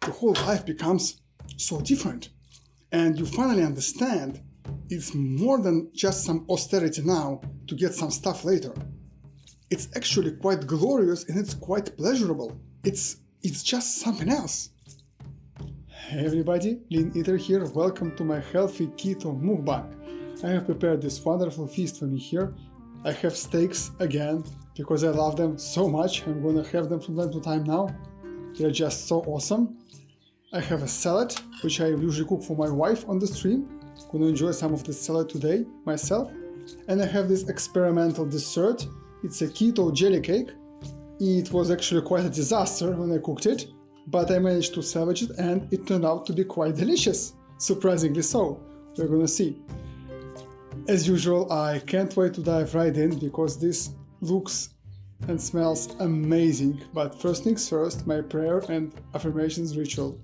your whole life becomes so different. And you finally understand it's more than just some austerity now to get some stuff later. It's actually quite glorious and it's quite pleasurable. It's just something else. Hey everybody, Lean Eater here. Welcome to my healthy keto mukbang. I have prepared this wonderful feast for me here. I have steaks again because I love them so much. I'm gonna have them from time to time now. They're just so awesome. I have a salad, which I usually cook for my wife on the stream. I'm gonna enjoy some of this salad today myself. And I have this experimental dessert. It's a keto jelly cake. It was actually quite a disaster when I cooked it, but I managed to salvage it and it turned out to be quite delicious. Surprisingly so. We're gonna see. As usual, I can't wait to dive right in because this looks and smells amazing. But first things first, my prayer and affirmations ritual.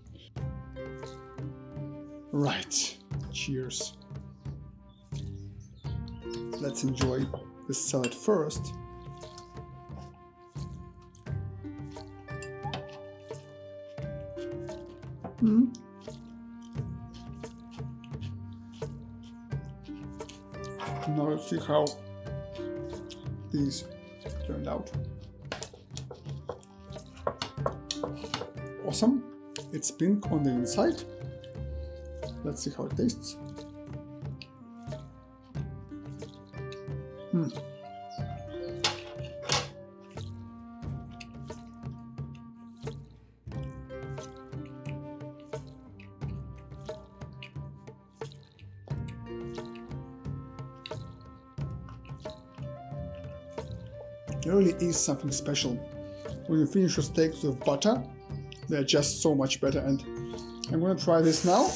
Right, cheers. Let's enjoy the salad first. Now let's see how these turned out. Awesome. It's pink on the inside. Let's see how it tastes. It really is something special. When you finish your steaks with butter, they're just so much better. And I'm gonna try this now.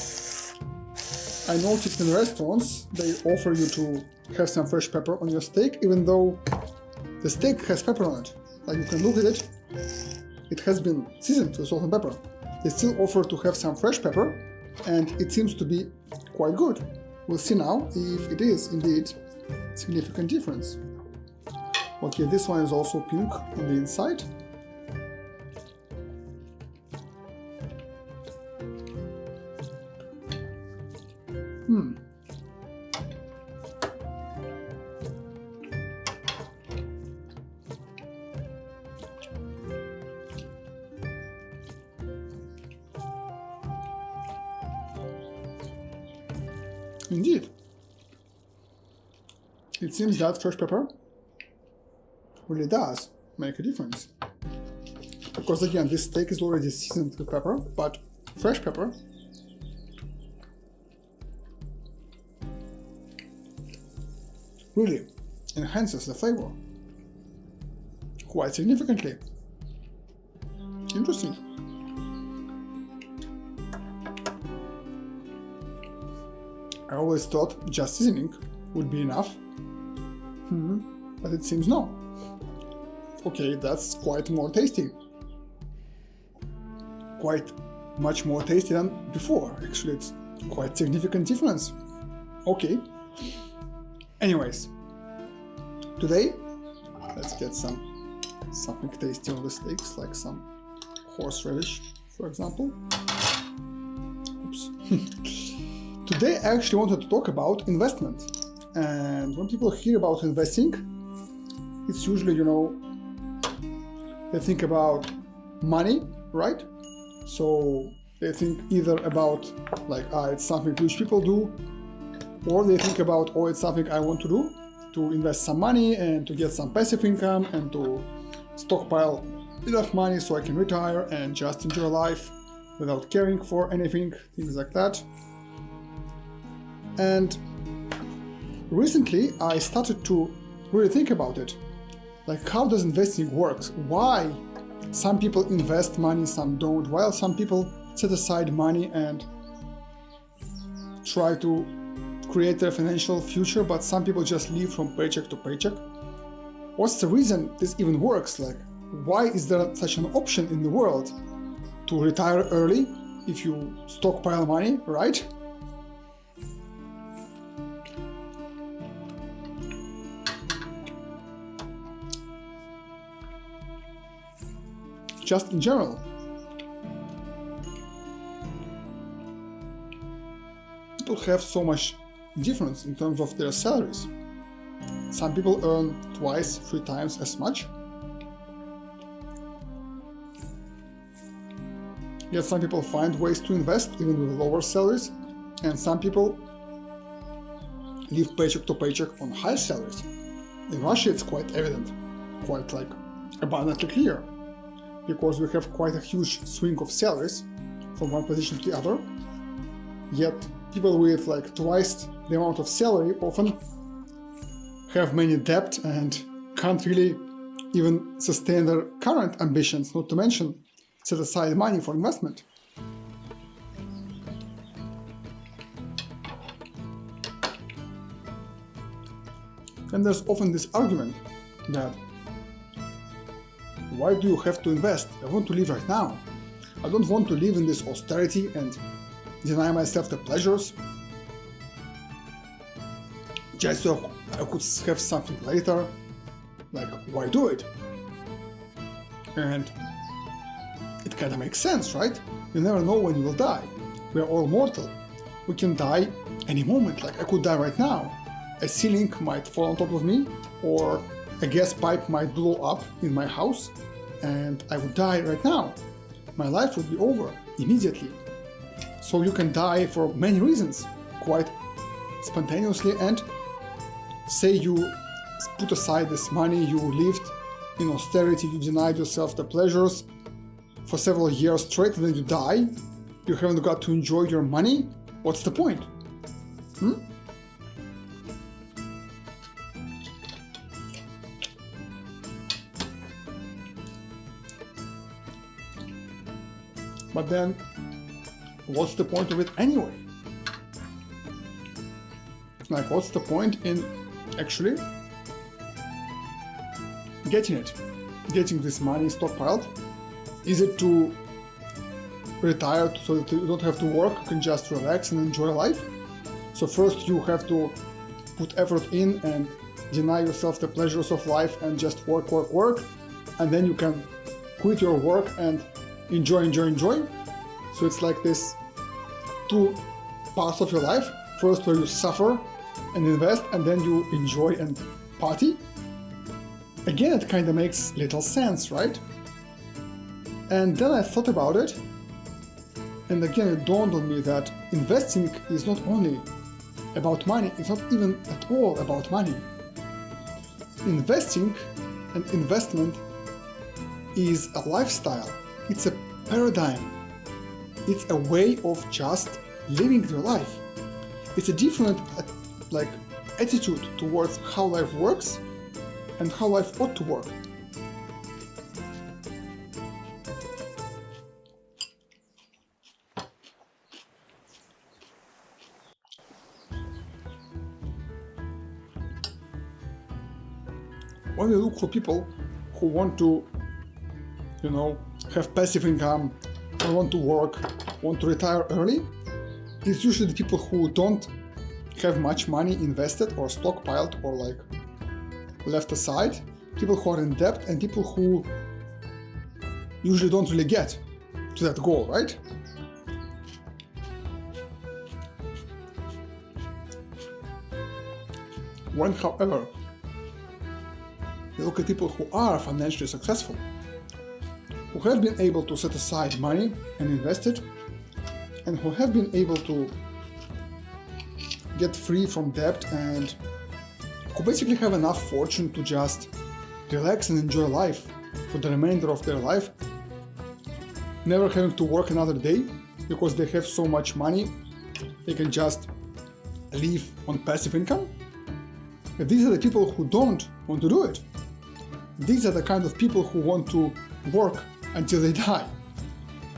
I noticed in restaurants they offer you to have some fresh pepper on your steak, even though the steak has pepper on it. Like you can look at it, it has been seasoned with salt and pepper. They still offer to have some fresh pepper, and it seems to be quite good. We'll see now if it is indeed a significant difference. Okay, this one is also pink on the inside. Indeed. It seems that fresh pepper really does make a difference. Because again, this steak is already seasoned with pepper, but fresh pepper really enhances the flavor quite significantly. Interesting. I always thought just seasoning would be enough, but it seems no. Okay, that's quite more tasty. Quite much more tasty than before. Actually, it's quite significant difference. Okay. Anyways, today let's get something tasty on the steaks, like some horseradish, for example. Oops. Today I actually wanted to talk about investment. And when people hear about investing, it's usually, they think about money, right? So they think either about like, it's something rich people do, or they think about, it's something I want to do, to invest some money and to get some passive income and to stockpile enough money so I can retire and just enjoy life without caring for anything, things like that. And recently I started to really think about it. Like, how does investing work? Why some people invest money, some don't? While some people set aside money and try to create their financial future, but some people just live from paycheck to paycheck. What's the reason this even works? Like, why is there such an option in the world to retire early if you stockpile money, right? Just in general. people have so much difference in terms of their salaries. Some people earn twice, 3 times as much. Yet some people find ways to invest even with lower salaries, and some people live paycheck to paycheck on high salaries. In Russia it's quite evident, quite like abundantly clear, because we have quite a huge swing of salaries from one position to the other. Yet people with like twice the amount of salary often have many debt and can't really even sustain their current ambitions, not to mention set aside money for investment. And there's often this argument that why do you have to invest? I want to live right now. I don't want to live in this austerity and deny myself the pleasures just so I could have something later. Like, why do it? And it kind of makes sense, right? You never know when you will die. We are all mortal. We can die any moment. Like, I could die right now. A ceiling might fall on top of me, or a gas pipe might blow up in my house, and I would die right now. My life would be over immediately. So you can die for many reasons, quite spontaneously, and say you put aside this money, you lived in austerity, you denied yourself the pleasures for several years straight, and then you die, you haven't got to enjoy your money. What's the point? But then, what's the point of it anyway? Like, what's the point in actually getting it? Getting this money stockpiled? Is it to retire so that you don't have to work, you can just relax and enjoy life? So first you have to put effort in and deny yourself the pleasures of life and just work, and then you can quit your work and enjoy. So it's like this 2 parts of your life. First where you suffer and invest, and then you enjoy and party. Again, it kind of makes little sense, right? And then I thought about it, and again it dawned on me that investing is not only about money, it's not even at all about money. Investing and investment is a lifestyle, it's a paradigm, it's a way of just living your life. It's a different attitude towards how life works and how life ought to work. When we look for people who want to, have passive income, or want to work, want to retire early, it's usually the people who don't have much money invested or stockpiled or left aside, people who are in debt, and people who usually don't really get to that goal, right? When, however, you look at people who are financially successful, who have been able to set aside money and invest it, and who have been able to get free from debt, and who basically have enough fortune to just relax and enjoy life for the remainder of their life, never having to work another day because they have so much money they can just live on passive income. These are the people who don't want to do it. These are the kind of people who want to work until they die.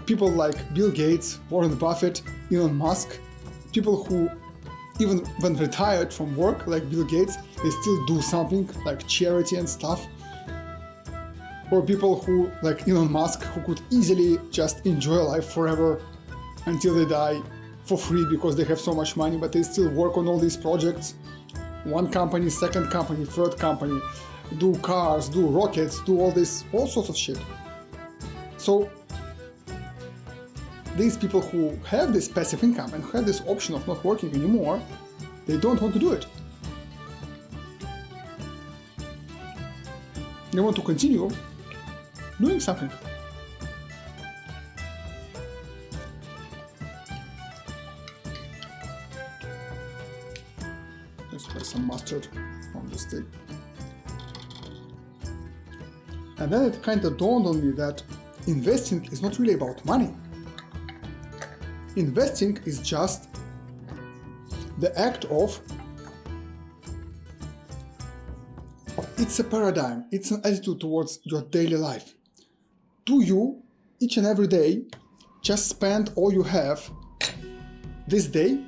People like Bill Gates, Warren Buffett, Elon Musk, people who even when retired from work like Bill Gates, they still do something like charity and stuff. Or people who, like Elon Musk, who could easily just enjoy life forever until they die for free because they have so much money, but they still work on all these projects. One company, second company, third company, do cars, do rockets, do all sorts of shit. So these people who have this passive income and have this option of not working anymore, they don't want to do it. They want to continue doing something. Let's try some mustard on the stick. And then it kind of dawned on me that investing is not really about money. Investing is just the act of, it's a paradigm, it's an attitude towards your daily life. Do you, each and every day, just spend all you have this day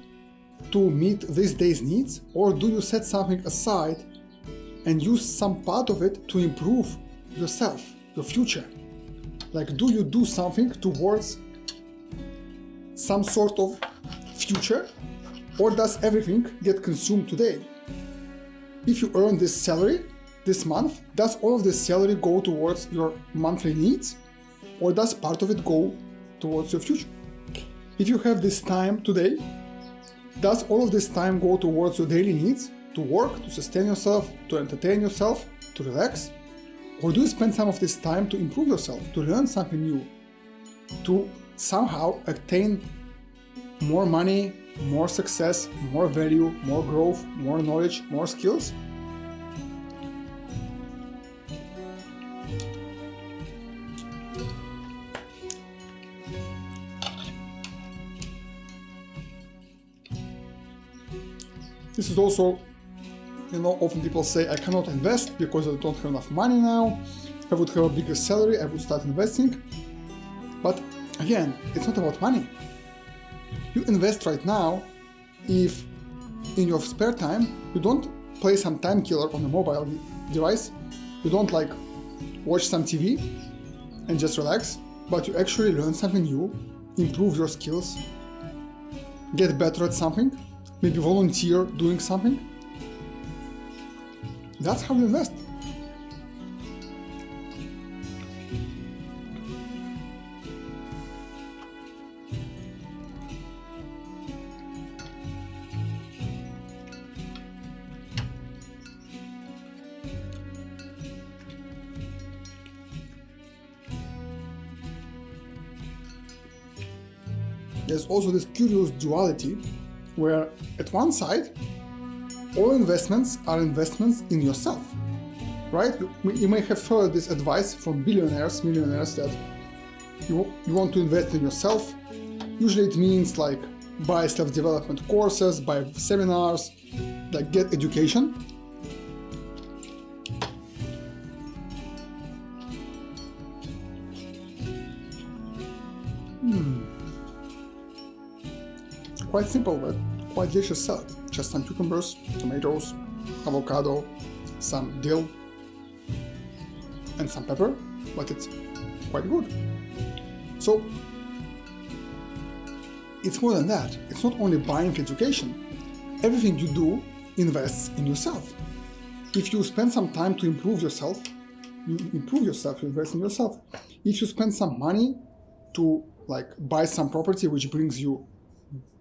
to meet this day's needs? Or do you set something aside and use some part of it to improve yourself, your future? Like, do you do something towards some sort of future, or does everything get consumed today? If you earn this salary this month, does all of this salary go towards your monthly needs, or does part of it go towards your future? If you have this time today, does all of this time go towards your daily needs, to work, to sustain yourself, to entertain yourself, to relax? Or do you spend some of this time to improve yourself, to learn something new, to somehow attain more money, more success, more value, more growth, more knowledge, more skills? This is also, often people say, I cannot invest because I don't have enough money now. If I would have a bigger salary, I would start investing. But again, it's not about money. You invest right now if in your spare time you don't play some time killer on a mobile device, you don't like watch some TV and just relax, but you actually learn something new, improve your skills, get better at something, maybe volunteer doing something. That's how you invest. There's also this curious duality where at one side, all investments are investments in yourself, right? You may have heard this advice from billionaires, millionaires, that you want to invest in yourself. Usually it means like buy self-development courses, buy seminars, like get education. Quite simple, but quite delicious salad. Just some cucumbers, tomatoes, avocado, some dill, and some pepper, but it's quite good. So it's more than that. It's not only buying education. Everything you do invests in yourself. If you spend some time to improve yourself, you improve yourself, you invest in yourself. If you spend some money to like buy some property which brings you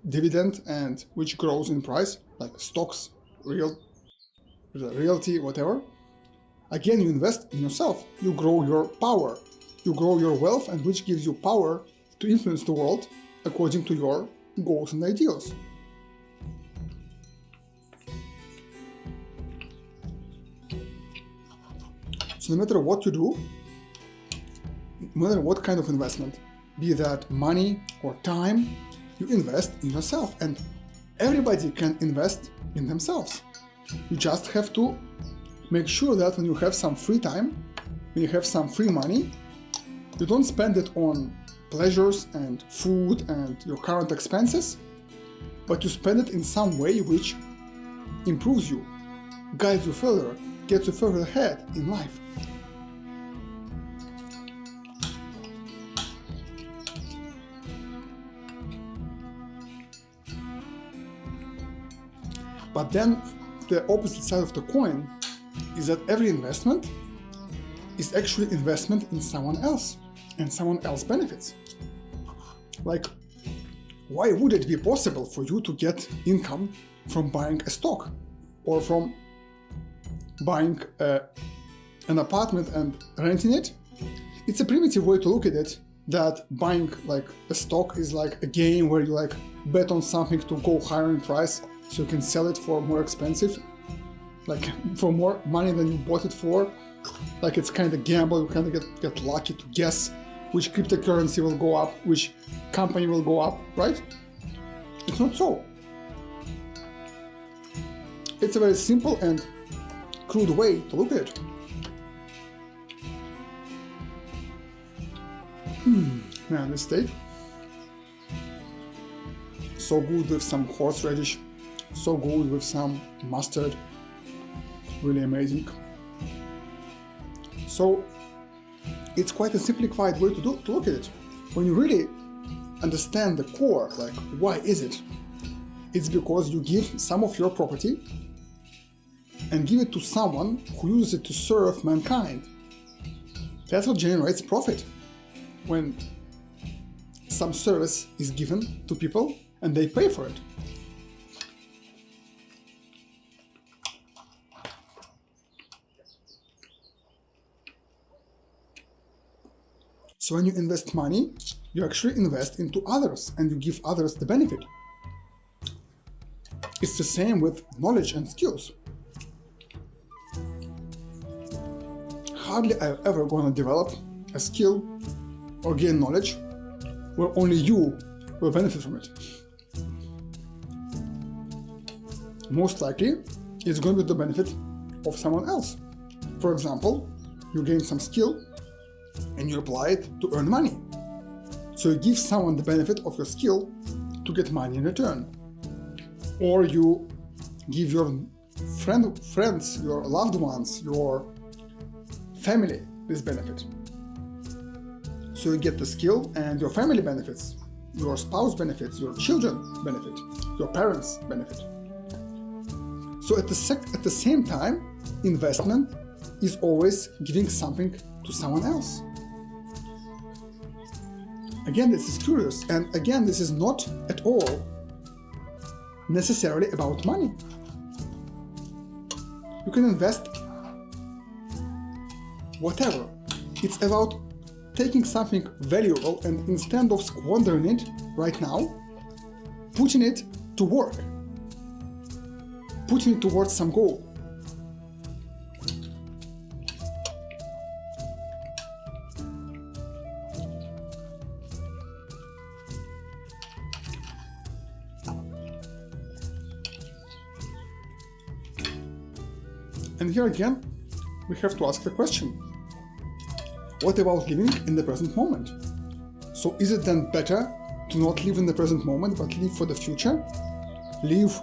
dividend and which grows in price, like stocks, realty, whatever, again you invest in yourself. You grow your power, you grow your wealth, and which gives you power to influence the world according to your goals and ideals. So no matter what you do, no matter what kind of investment, be that money or time, you invest in yourself, and everybody can invest in themselves. You just have to make sure that when you have some free time, when you have some free money, you don't spend it on pleasures and food and your current expenses, but you spend it in some way which improves you, guides you further, gets you further ahead in life. But then the opposite side of the coin is that every investment is actually investment in someone else, and someone else benefits. Like why would it be possible for you to get income from buying a stock or from buying an apartment and renting it? It's a primitive way to look at it, that buying like a stock is like a game where you like bet on something to go higher in price so you can sell it for more expensive, like for more money than you bought it for. Like it's kind of gamble, you kind of get lucky to guess which cryptocurrency will go up, which company will go up, right? It's not so. It's a very simple and crude way to look at it. Man, this steak, so good with some horseradish, so good with some mustard, really amazing. So it's quite a simplified way to look at it. When you really understand the core, like why is it? It's because you give some of your property and give it to someone who uses it to serve mankind. That's what generates profit. When some service is given to people and they pay for it. So when you invest money, you actually invest into others and you give others the benefit. It's the same with knowledge and skills. Hardly I'm ever gonna develop a skill or gain knowledge where only you will benefit from it. Most likely, it's going to be the benefit of someone else. For example, you gain some skill and you apply it to earn money. So you give someone the benefit of your skill to get money in return. Or you give your friends, your loved ones, your family this benefit. So you get the skill and your family benefits, your spouse benefits, your children benefit, your parents benefit. So at the same time, investment is always giving something to someone else. Again, this is curious, and again, this is not at all necessarily about money. You can invest whatever. It's about taking something valuable and instead of squandering it right now, putting it to work, putting it towards some goal. And here again, we have to ask the question, what about living in the present moment? So is it then better to not live in the present moment, but live for the future? Live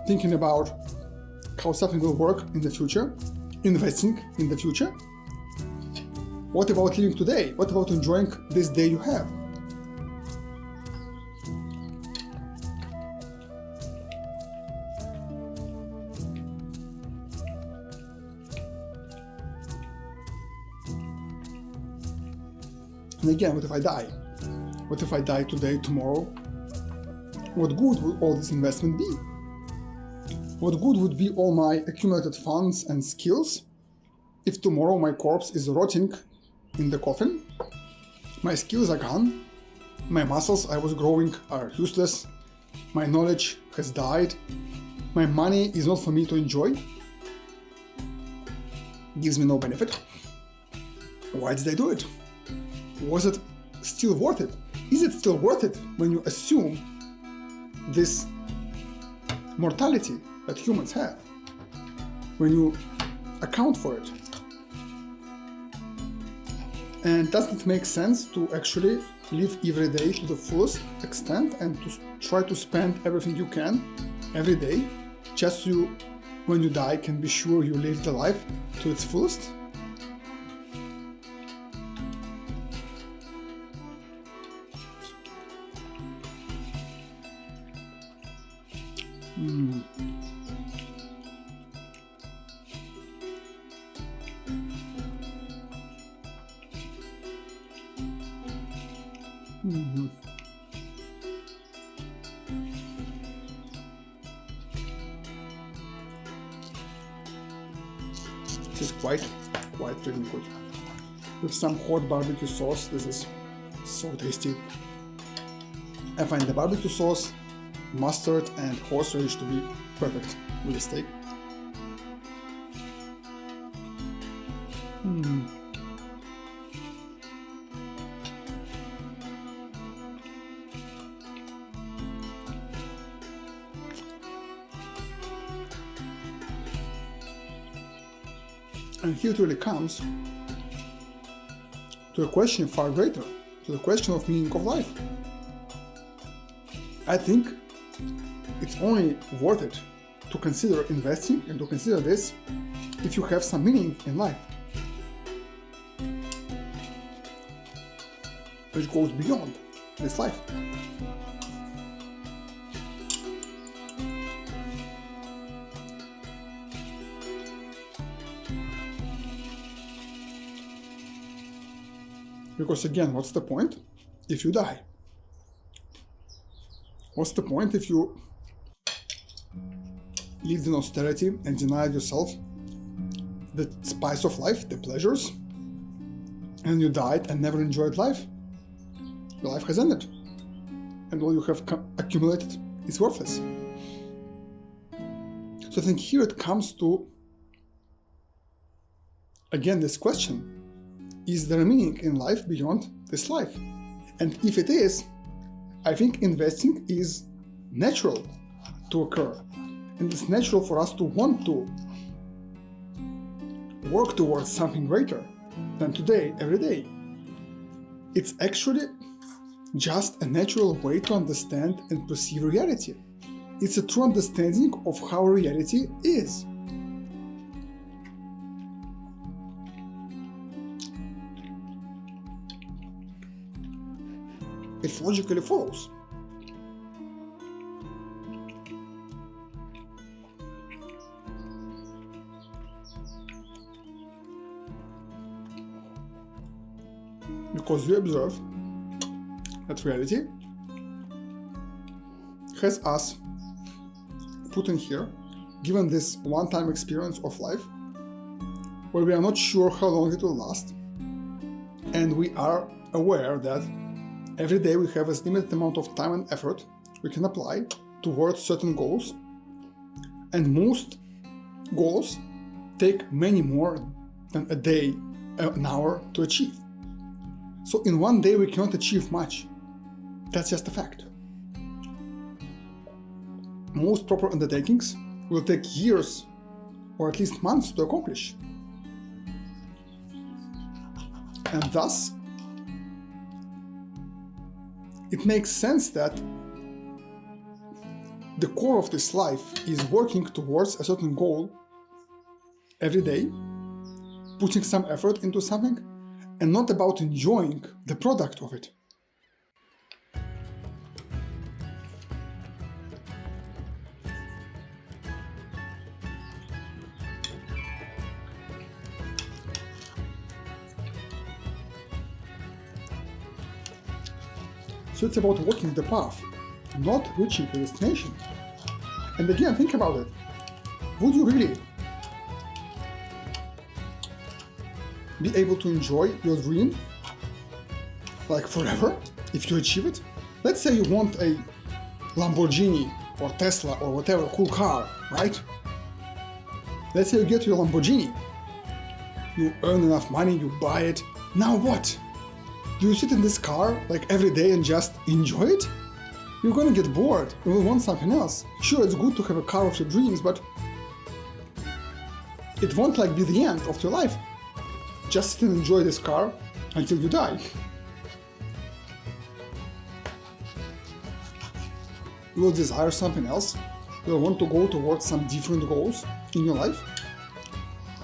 thinking about how something will work in the future, investing in the future? What about living today? What about enjoying this day you have? And again, what if I die? What if I die today, tomorrow? What good would all this investment be? What good would be all my accumulated funds and skills if tomorrow my corpse is rotting in the coffin? My skills are gone, my muscles I was growing are useless, my knowledge has died, my money is not for me to enjoy, gives me no benefit. Why did I do it? Was it still worth it? Is it still worth it when you assume this mortality that humans have? When you account for it? And does it make sense to actually live every day to the fullest extent and to try to spend everything you can every day, just so you, when you die, can be sure you lived the life to its fullest? This is quite really good. With some hot barbecue sauce, this is so tasty. I find the barbecue sauce, mustard and horseradish to be perfect with the steak. And here it really comes to a question far greater, to the question of meaning of life. I think it's only worth it to consider investing and to consider this if you have some meaning in life, which goes beyond this life. Because again, what's the point if you die? What's the point if you lived in austerity and denied yourself the spice of life, the pleasures, and you died and never enjoyed life? Your life has ended, and all you have accumulated is worthless. So I think here it comes to, again, this question: is there a meaning in life beyond this life? And if it is, I think investing is natural to occur. And it's natural for us to want to work towards something greater than today, every day. It's actually just a natural way to understand and perceive reality. It's a true understanding of how reality is. It logically follows. Because we observe that reality has us put in here, given this one-time experience of life, where we are not sure how long it will last, and we are aware that every day we have a limited amount of time and effort we can apply towards certain goals, and most goals take many more than a day, an hour to achieve. So in one day we cannot achieve much. That's just a fact. Most proper undertakings will take years or at least months to accomplish. And thus, it makes sense that the core of this life is working towards a certain goal every day, putting some effort into something, and not about enjoying the product of it. So it's about walking the path, not reaching the destination. And again, think about it. Would you really be able to enjoy your dream like forever if you achieve it? Let's say you want a Lamborghini or Tesla or whatever cool car, right? Let's say you get your Lamborghini, you earn enough money, you buy it. Now what? Do you sit in this car like every day and just enjoy it? You're gonna get bored, you will want something else. Sure, it's good to have a car of your dreams, but it won't be the end of your life. Just sit and enjoy this car until you die. You will desire something else. You will want to go towards some different goals in your life.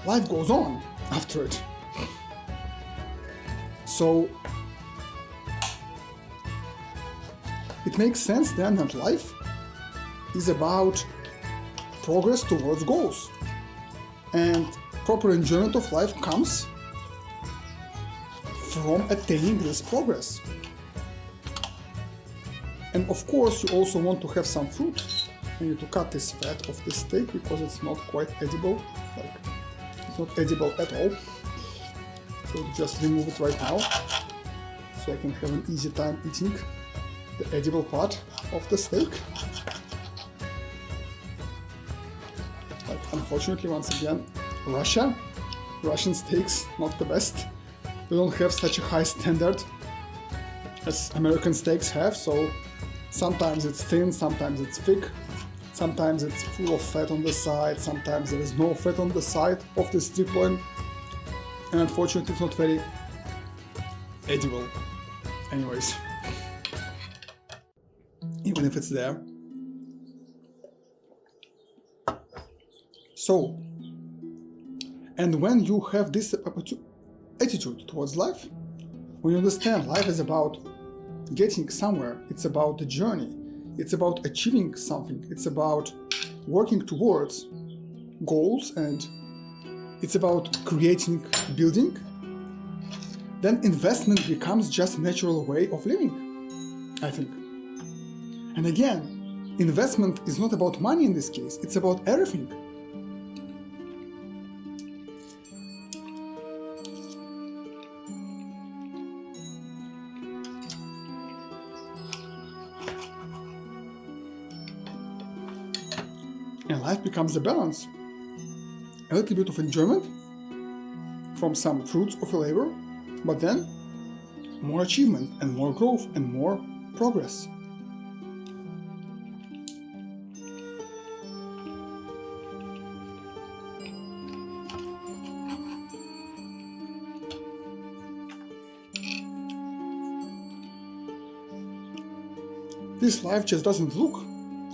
Life goes on after it. So it makes sense then that life is about progress towards goals. And proper enjoyment of life comes from attaining this progress. And of course, you also want to have some fruit. You need to cut this fat of this steak because it's not quite edible. It's not edible at all. So just remove it right now, so I can have an easy time eating the edible part of the steak. But unfortunately, once again, Russian steaks, not the best. They don't have such a high standard as American steaks have, so sometimes it's thin, sometimes it's thick, sometimes it's full of fat on the side, sometimes there is no fat on the side of the striploin, and unfortunately it's not very edible anyways, even if it's there. So, and when you have this attitude towards life, when you understand life is about getting somewhere, it's about the journey, it's about achieving something, it's about working towards goals, and it's about creating, building, then investment becomes just a natural way of living, I think. And again, investment is not about money in this case, it's about everything. And life becomes a balance, a little bit of enjoyment from some fruits of your labor, but then more achievement and more growth and more progress. This life just doesn't look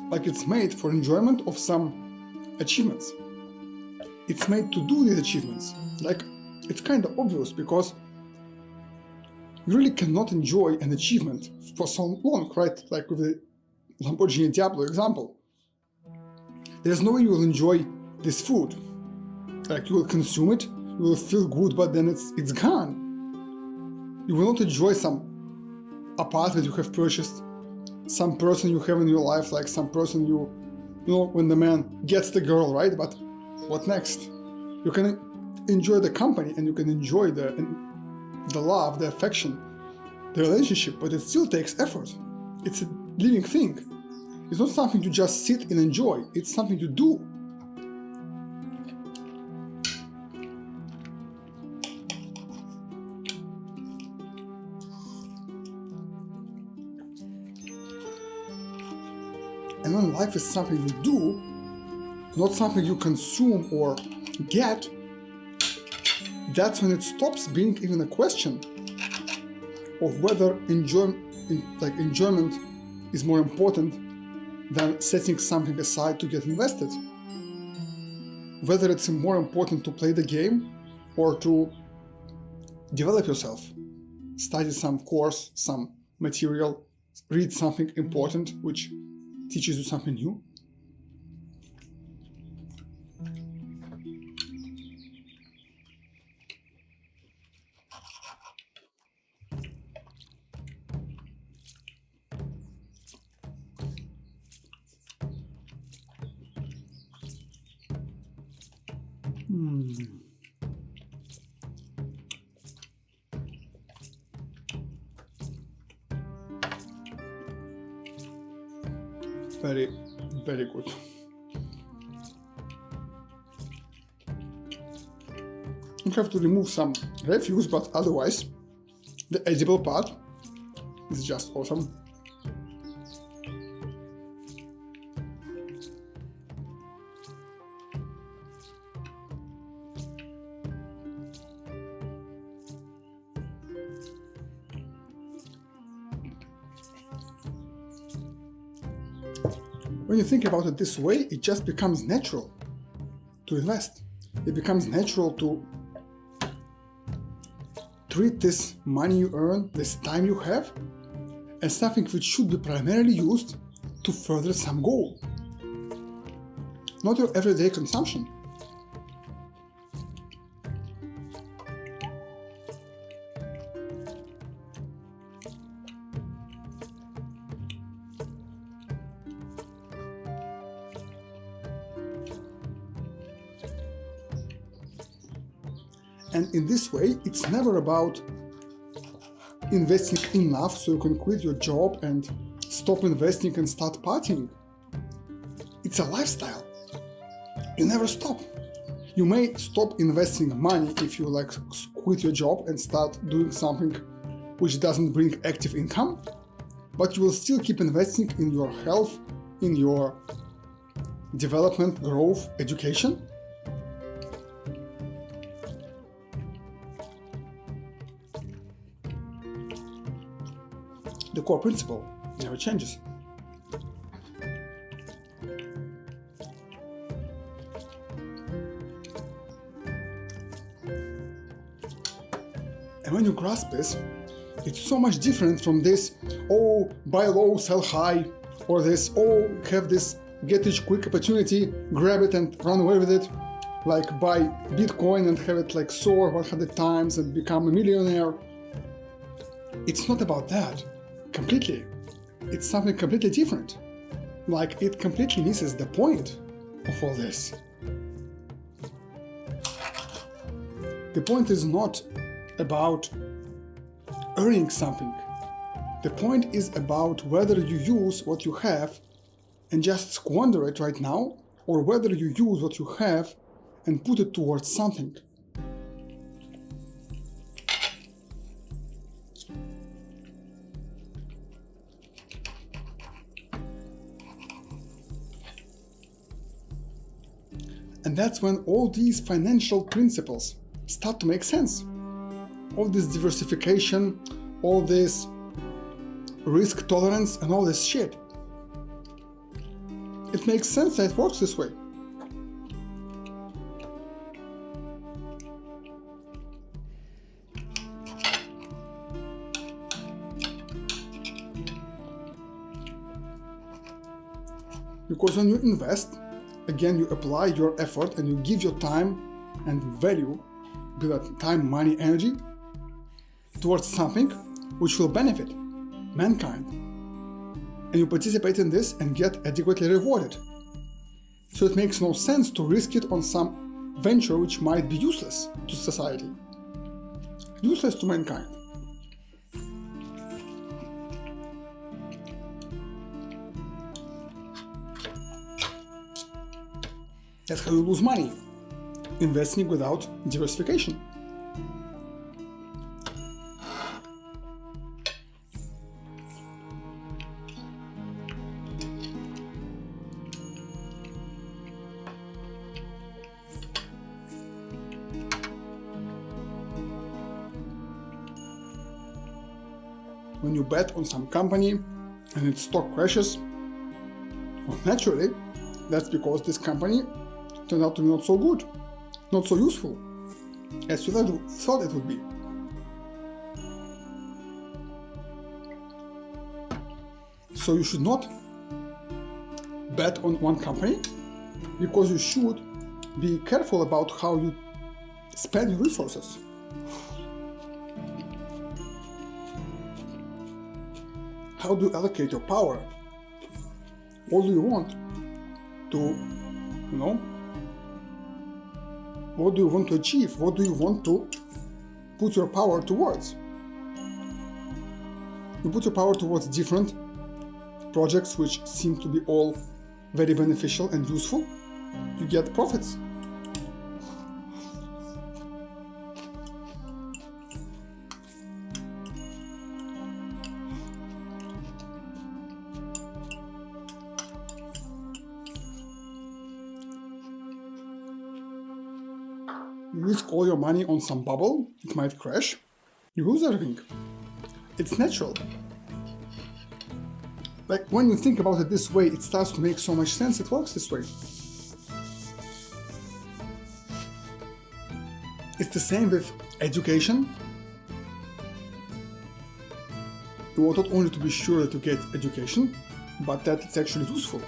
like it's made for enjoyment of some achievements. It's made to do these achievements. Like, it's kind of obvious, because you really cannot enjoy an achievement for so long, right? Like with the Lamborghini Diablo example. There's no way you will enjoy this food. Like, you will consume it, you will feel good, but then it's gone. You will not enjoy some apartment you have purchased, some person you have in your life, like some person you know, when the man gets the girl, right? But what next? You can enjoy the company and you can enjoy the love, the affection, the relationship, but it still takes effort. It's a living thing. It's not something you just sit and enjoy, it's something you do. And when life is something you do, not something you consume or get, that's when it stops being even a question of whether enjoyment is more important than setting something aside to get invested. Whether it's more important to play the game or to develop yourself, study some course, some material, read something important which teaches you something new. Very, very good. You have to remove some refuse, but otherwise, the edible part is just awesome. When you think about it this way, it just becomes natural to invest. It becomes natural to treat this money you earn, this time you have, as something which should be primarily used to further some goal, not your everyday consumption. And in this way, it's never about investing enough so you can quit your job and stop investing and start partying. It's a lifestyle. You never stop. You may stop investing money if you like quit your job and start doing something which doesn't bring active income, but you will still keep investing in your health, in your development, growth, education. The core principle never changes. And when you grasp this, it's so much different from this, oh, buy low, sell high, or this, oh, have this get rich quick opportunity, grab it and run away with it, like buy Bitcoin and have it like soar 100 times and become a millionaire. It's not about that, completely. It's something completely different. Like, it completely misses the point of all this. The point is not about earning something. The point is about whether you use what you have and just squander it right now, or whether you use what you have and put it towards something. And that's when all these financial principles start to make sense. All this diversification, all this risk tolerance, and all this shit. It makes sense that it works this way. Because when you invest, again, you apply your effort and you give your time and value, be that time, money, energy, towards something which will benefit mankind. And you participate in this and get adequately rewarded. So it makes no sense to risk it on some venture which might be useless to society, useless to mankind. That's how you lose money, investing without diversification. When you bet on some company and its stock crashes, well, naturally, that's because this company turned out to be not so good, not so useful as you thought it would be. So you should not bet on one company, because you should be careful about how you spend your resources. How do you allocate your power? What do you want to, what do you want to achieve? What do you want to put your power towards? You put your power towards different projects which seem to be all very beneficial and useful. You get profits. You risk all your money on some bubble, it might crash, you lose everything. It's natural. Like, when you think about it this way, it starts to make so much sense, it works this way. It's the same with education. You want not only to be sure that you get education, but that it's actually useful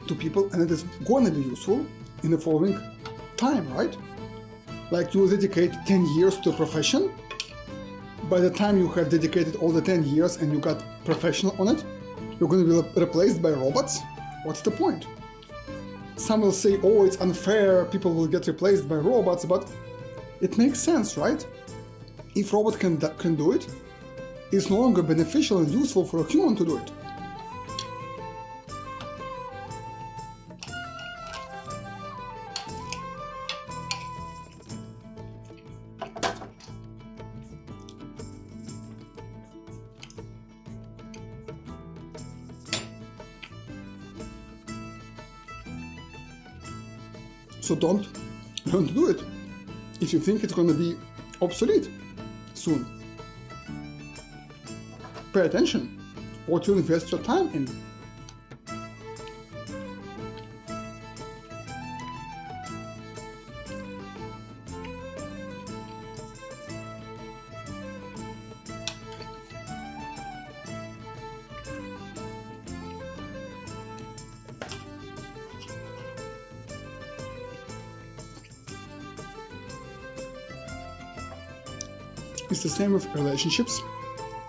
to people, and it is going to be useful in the following time, right? Like, you will dedicate 10 years to a profession. By the time you have dedicated all the 10 years and you got professional on it, you're going to be replaced by robots. What's the point? Some will say, oh, it's unfair, people will get replaced by robots, but It makes sense, right? If robot can do it, it's no longer beneficial and useful for a human to do it. So don't learn to do it if you think it's going to be obsolete soon. Pay attention what you invest your time in. It's the same with relationships.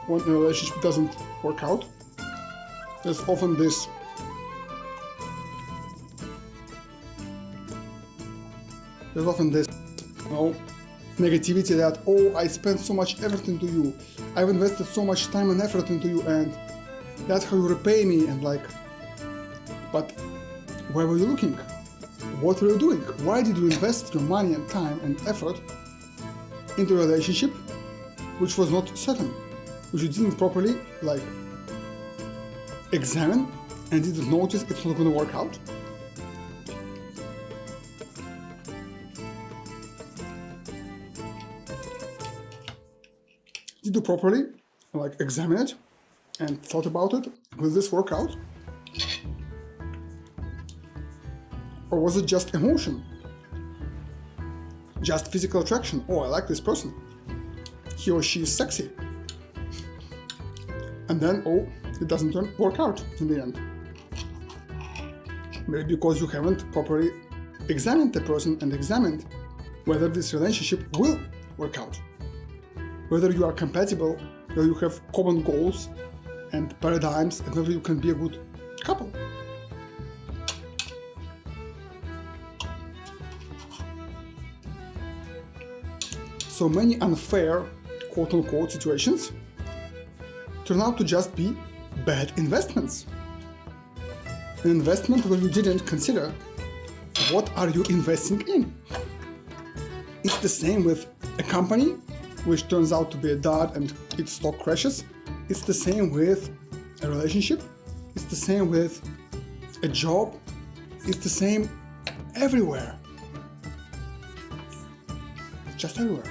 When a relationship doesn't work out, there's often this negativity that, oh, I spent so much effort into you, I've invested so much time and effort into you, and that's how you repay me. And like, but where were you looking? What were you doing? Why did you invest your money and time and effort into a relationship which was not certain, which you didn't properly like examine and didn't notice it's not going to work out? Did you properly like examine it and thought about it? Will this work out? Or was it just emotion? Just physical attraction? Oh, I like this person. He or she is sexy. And then, oh, it doesn't work out in the end. Maybe because you haven't properly examined the person and examined whether this relationship will work out. Whether you are compatible, whether you have common goals and paradigms, and whether you can be a good couple. So many unfair, quote-unquote, situations turn out to just be bad investments. An investment where you didn't consider what are you investing in. It's the same with a company which turns out to be a dud and its stock crashes. It's the same with a relationship. It's the same with a job. It's the same everywhere. Just everywhere.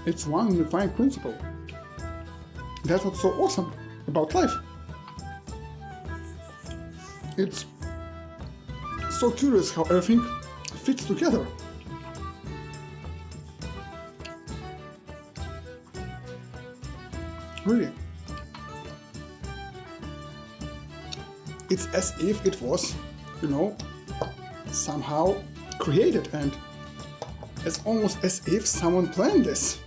It's one unifying principle. That's what's so awesome about life. It's so curious how everything fits together. Really. It's as if it was, somehow created, and it's almost as if someone planned this.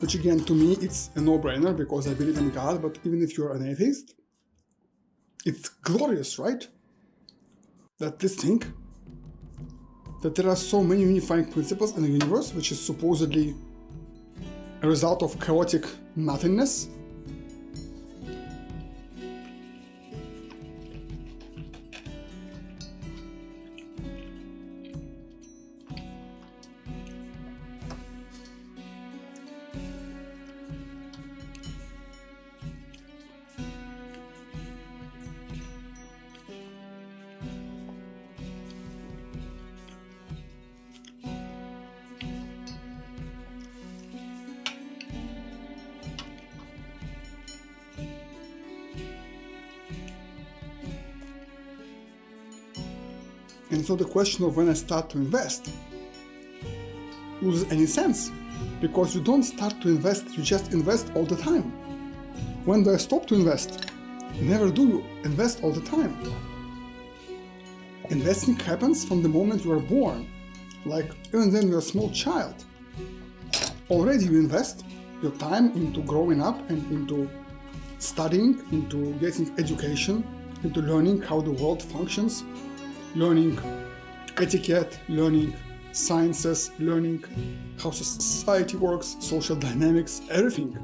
Which again, to me, it's a no-brainer because I believe in God, but even if you're an atheist, it's glorious, right? That there are so many unifying principles in the universe, which is supposedly a result of chaotic nothingness. And so the question of when I start to invest loses any sense, because you don't start to invest, you just invest all the time. When do I stop to invest? Never do you invest all the time. Investing happens from the moment you are born, like even when you're a small child. Already you invest your time into growing up and into studying, into getting education, into learning how the world functions, learning etiquette, learning sciences, learning how society works, social dynamics, everything.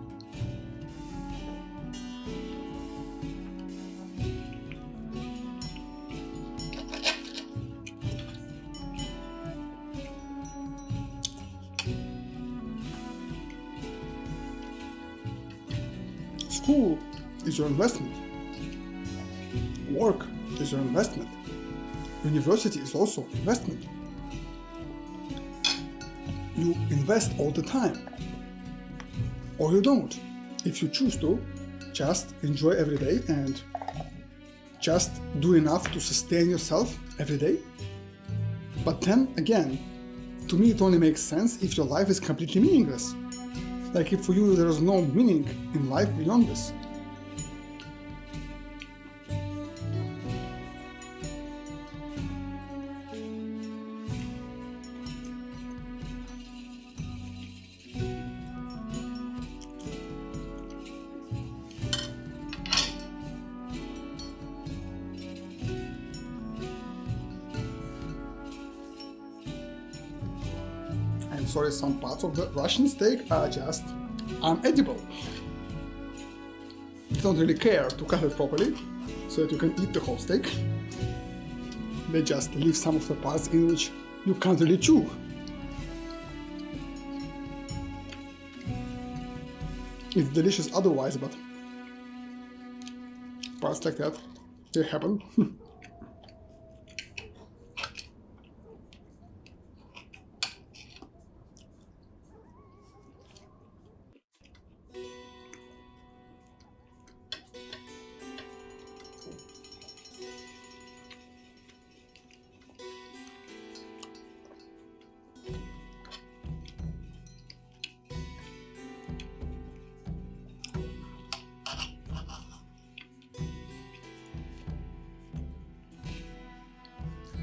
School is your investment. Work is your investment. University is also investment. You invest all the time. Or you don't. If you choose to, just enjoy every day and just do enough to sustain yourself every day. But then again, to me it only makes sense if your life is completely meaningless. Like if for you there is no meaning in life beyond this. I'm sorry, some parts of the Russian steak are just unedible. They don't really care to cut it properly so that you can eat the whole steak. They just leave some of the parts in which you can't really chew. It's delicious otherwise, but parts like that, they happen.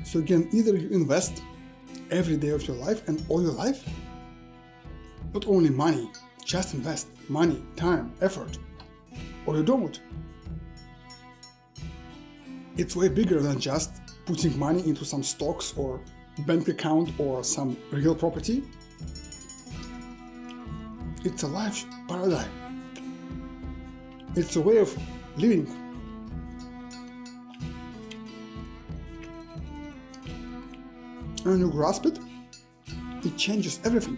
So again, either you invest every day of your life and all your life, not only money, just invest money, time, effort, or you don't. It's way bigger than just putting money into some stocks or bank account or some real property. It's a life paradigm. It's a way of living. And when you grasp it, it changes everything.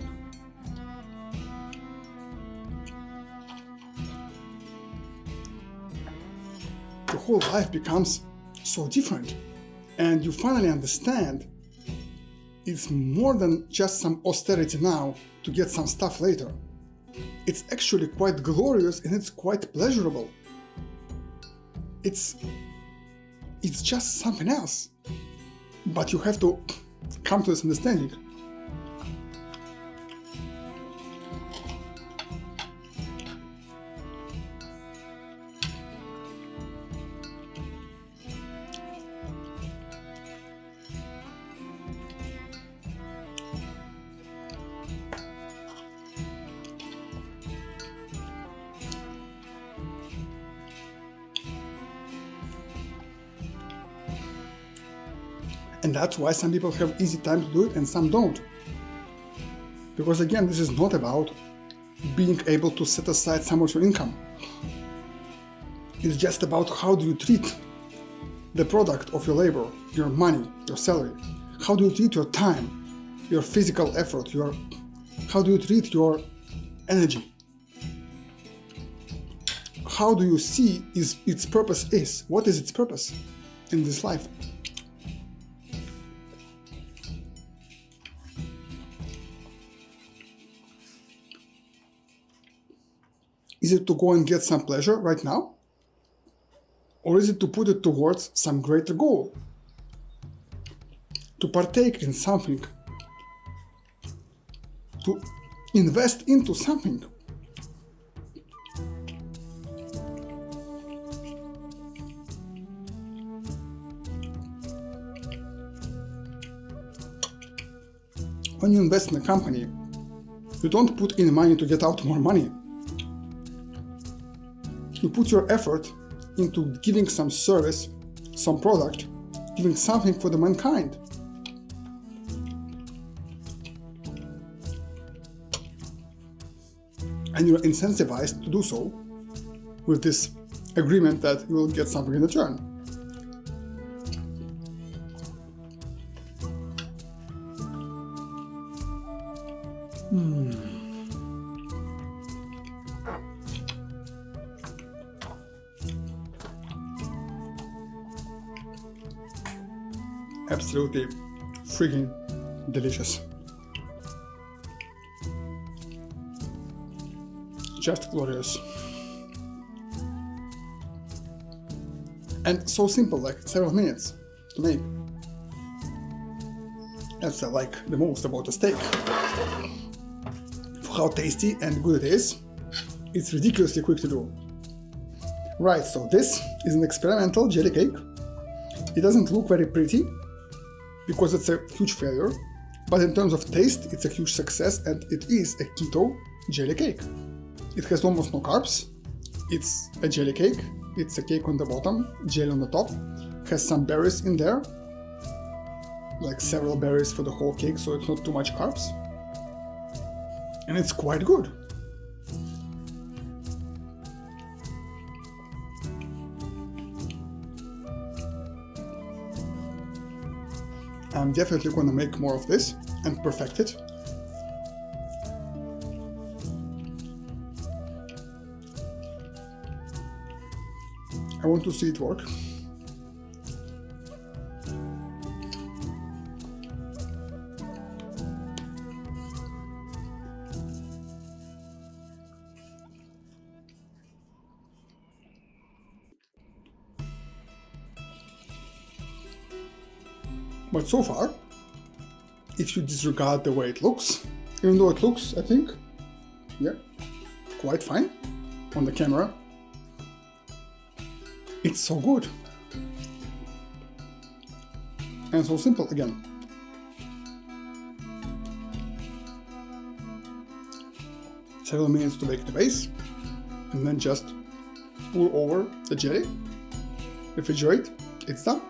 Your whole life becomes so different, and you finally understand it's more than just some austerity now to get some stuff later. It's actually quite glorious and it's quite pleasurable. It's just something else. But you have to come to this understanding. And that's why some people have easy time to do it and some don't. Because again, this is not about being able to set aside some of your income. It's just about how do you treat the product of your labor, your money, your salary. How do you treat your time, your physical effort, how do you treat your energy? How do you see its purpose is? What is its purpose in this life? Is it to go and get some pleasure right now? Or is it to put it towards some greater goal? to partake in something, to invest into something. When you invest in a company, you don't put in money to get out more money. You put your effort into giving some service, some product, giving something for the mankind. And you're incentivized to do so with this agreement that you will get something in return. Absolutely freaking delicious. Just glorious. And so simple, like several minutes to make. That's like the most about a steak. For how tasty and good it is, it's ridiculously quick to do. Right, so this is an experimental jelly cake. It doesn't look very pretty because it's a huge failure, but in terms of taste, it's a huge success, and it is a keto jelly cake. It has almost no carbs. It's a jelly cake. It's a cake on the bottom, jelly on the top. Has some berries in there, like several berries for the whole cake, so it's not too much carbs. And it's quite good. I'm definitely gonna make more of this and perfect it. I want to see it work. But so far, if you disregard the way it looks, even though it looks, I think, yeah, quite fine on the camera, it's so good. And so simple again. Several minutes to bake the base, and then just pour over the jelly, refrigerate, it's done.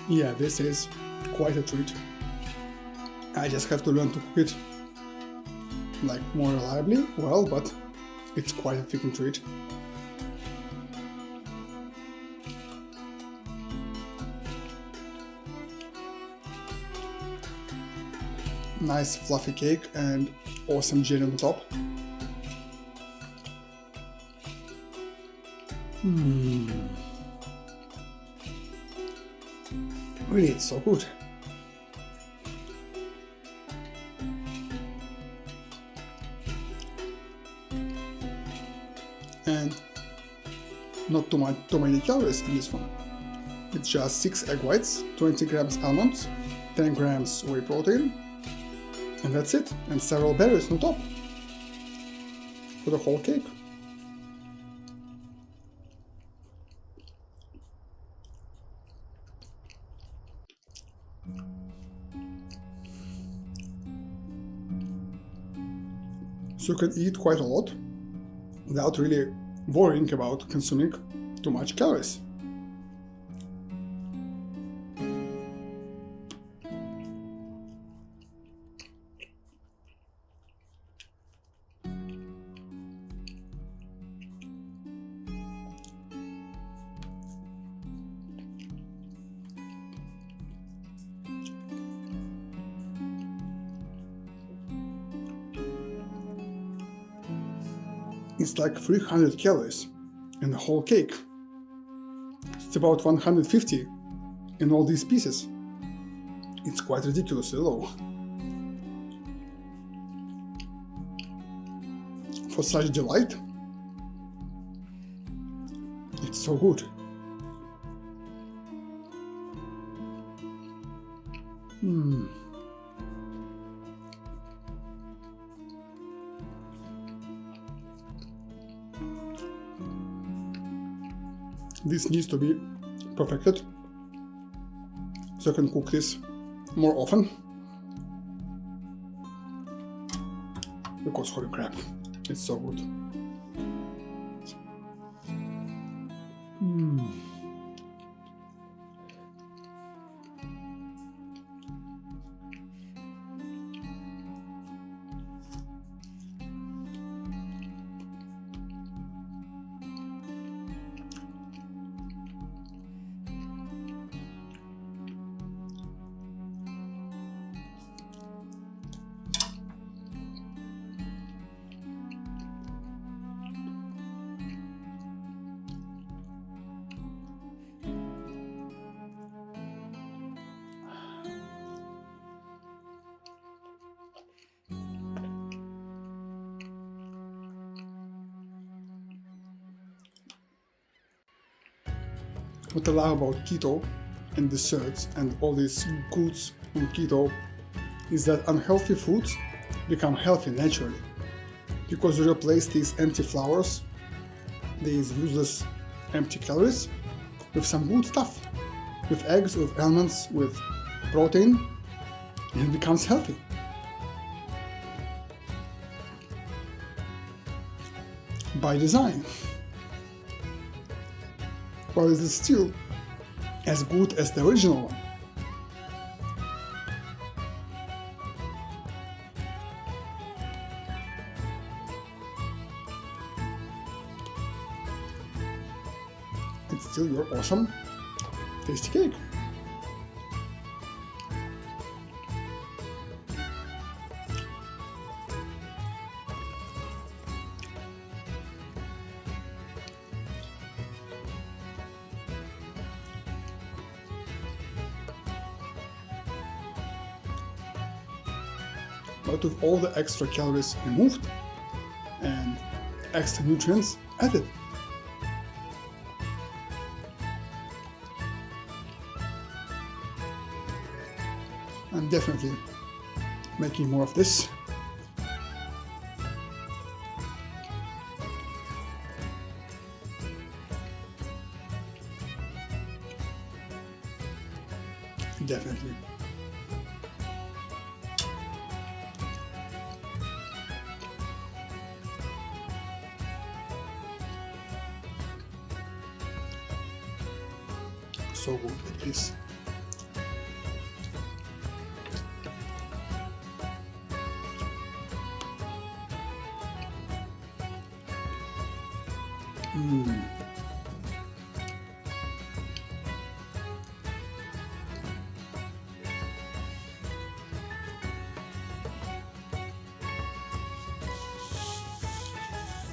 Yeah, this is quite a treat. I just have to learn to cook it like more reliably, well, but it's quite a freaking treat. Nice fluffy cake and awesome jelly on the top. Really, it's so good. And not too many calories in this one. It's just 6 egg whites, 20 grams almonds, 10 grams whey protein, and that's it. And several berries on top for the whole cake. So you can eat quite a lot without really worrying about consuming too much calories. it's like 300 calories in the whole cake. It's about 150 in all these pieces. It's quite ridiculously low. For such delight, it's so good. This needs to be perfected, so I can cook this more often. Because holy crap, it's so good. What I love about keto and desserts and all these goods on keto is that unhealthy foods become healthy naturally, because you replace these empty flours, these useless empty calories, with some good stuff, with eggs, with almonds, with protein, and it becomes healthy. By design. But it is still as good as the original one. It's still your awesome, tasty cake. But with all the extra calories removed and extra nutrients added. I'm definitely making more of this. Definitely. So good it is.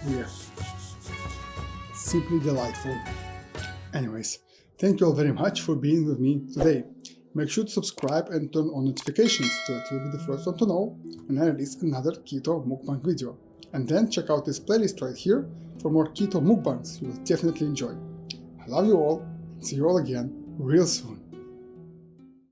Yeah, simply delightful. Anyways, thank you all very much for being with me today. Make sure to subscribe and turn on notifications so that you'll be the first one to know when I release another keto mukbang video. And then check out this playlist right here for more keto mukbangs you will definitely enjoy. I love you all, and see you all again real soon.